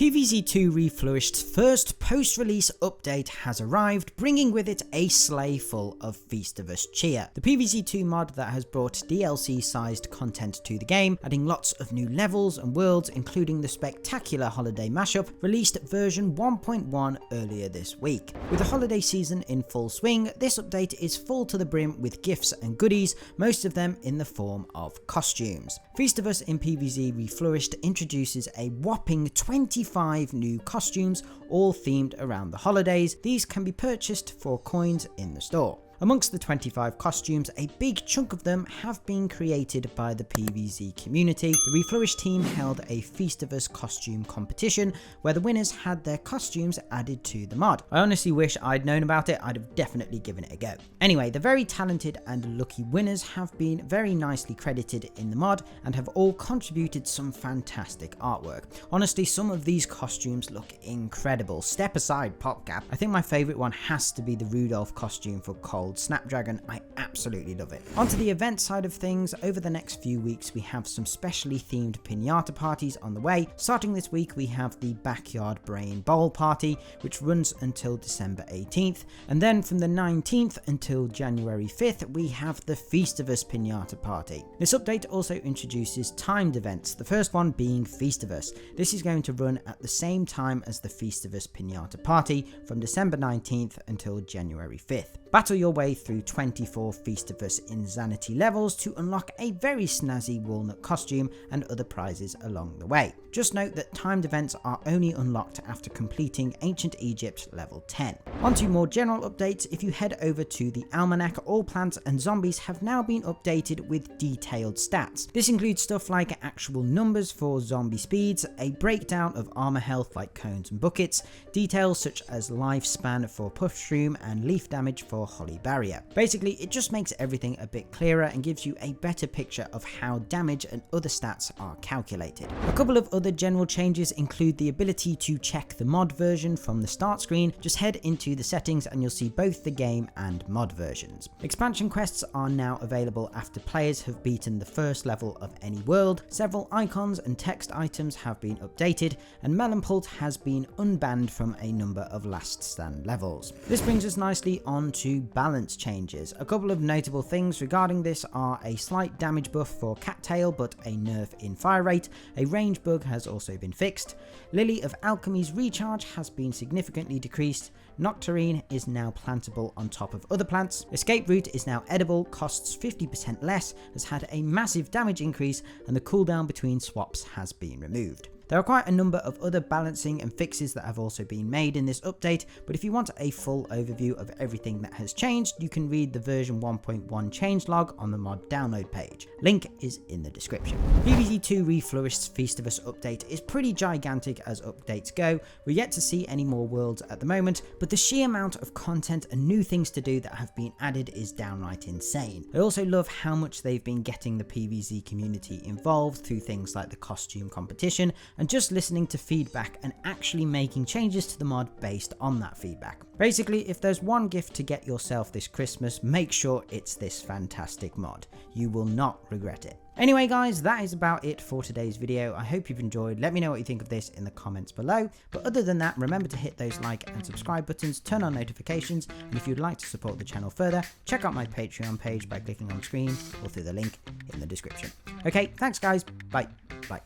PvZ2 Reflourished's first post-release update has arrived, bringing with it a sleigh full of Feastivus cheer. The PvZ2 mod that has brought DLC-sized content to the game, adding lots of new levels and worlds, including the spectacular holiday mashup, released version 1.1 earlier this week. With the holiday season in full swing, this update is full to the brim with gifts and goodies, most of them in the form of costumes. Feastivus in PvZ Reflourished introduces a whopping 25 new costumes, all themed around the holidays. These can be purchased for coins in the store. Amongst the 25 costumes, a big chunk of them have been created by the PvZ community. The Reflourished team held a Feastivus costume competition where the winners had their costumes added to the mod. I honestly wish I'd known about it. I'd have definitely given it a go. Anyway, the very talented and lucky winners have been very nicely credited in the mod and have all contributed some fantastic artwork. Honestly, some of these costumes look incredible. Step aside PopCap. I think my favourite one has to be the Rudolph costume for Cold Snapdragon. I absolutely love it. Onto the event side of things, over the next few weeks we have some specially themed pinata parties on the way. Starting this week we have the Backyard Brain Bowl party, which runs until December 18th, and then from the 19th until January 5th we have the Feastivus pinata party. This update also introduces timed events, the first one being Feastivus. This is going to run at the same time as the Feastivus pinata party from December 19th until January 5th. Battle your way through 24 Feastivus Insanity levels to unlock a very snazzy walnut costume and other prizes along the way. Just note that timed events are only unlocked after completing Ancient Egypt level 10. On to more general updates. If you head over to the Almanac, all plants and zombies have now been updated with detailed stats. This includes stuff like actual numbers for zombie speeds, a breakdown of armor health like cones and buckets, details such as lifespan for Puffshroom and leaf damage for Holly Barrier. Basically, it just makes everything a bit clearer and gives you a better picture of how damage and other stats are calculated. A couple of other general changes include the ability to check the mod version from the start screen. Just head into the settings and you'll see both the game and mod versions. Expansion quests are now available after players have beaten the first level of any world. Several icons and text items have been updated, and Melonpult has been unbanned from a number of last stand levels. This brings us nicely on to balance changes. A couple of notable things regarding this are a slight damage buff for Cattail but a nerf in fire rate. A range bug has also been fixed. Lily of Alchemy's recharge has been significantly decreased. Nocturine is now plantable on top of other plants. Escape Route is now edible, costs 50% less, has had a massive damage increase, and the cooldown between swaps has been removed. There are quite a number of other balancing and fixes that have also been made in this update, but if you want a full overview of everything that has changed, you can read the version 1.1 changelog on the mod download page. Link is in the description. PvZ2 Reflourished's Feastivus update is pretty gigantic as updates go. We're yet to see any more worlds at the moment, but the sheer amount of content and new things to do that have been added is downright insane. I also love how much they've been getting the PvZ community involved through things like the costume competition, and just listening to feedback and actually making changes to the mod based on that feedback. Basically, if there's one gift to get yourself this Christmas, make sure it's this fantastic mod. You will not regret it. Anyway guys, that is about it for today's video. I hope you've enjoyed. Let me know what you think of this in the comments below. But other than that, remember to hit those like and subscribe buttons, turn on notifications, and if you'd like to support the channel further, check out my Patreon page by clicking on screen or through the link in the description. Okay, thanks guys. Bye. Bye.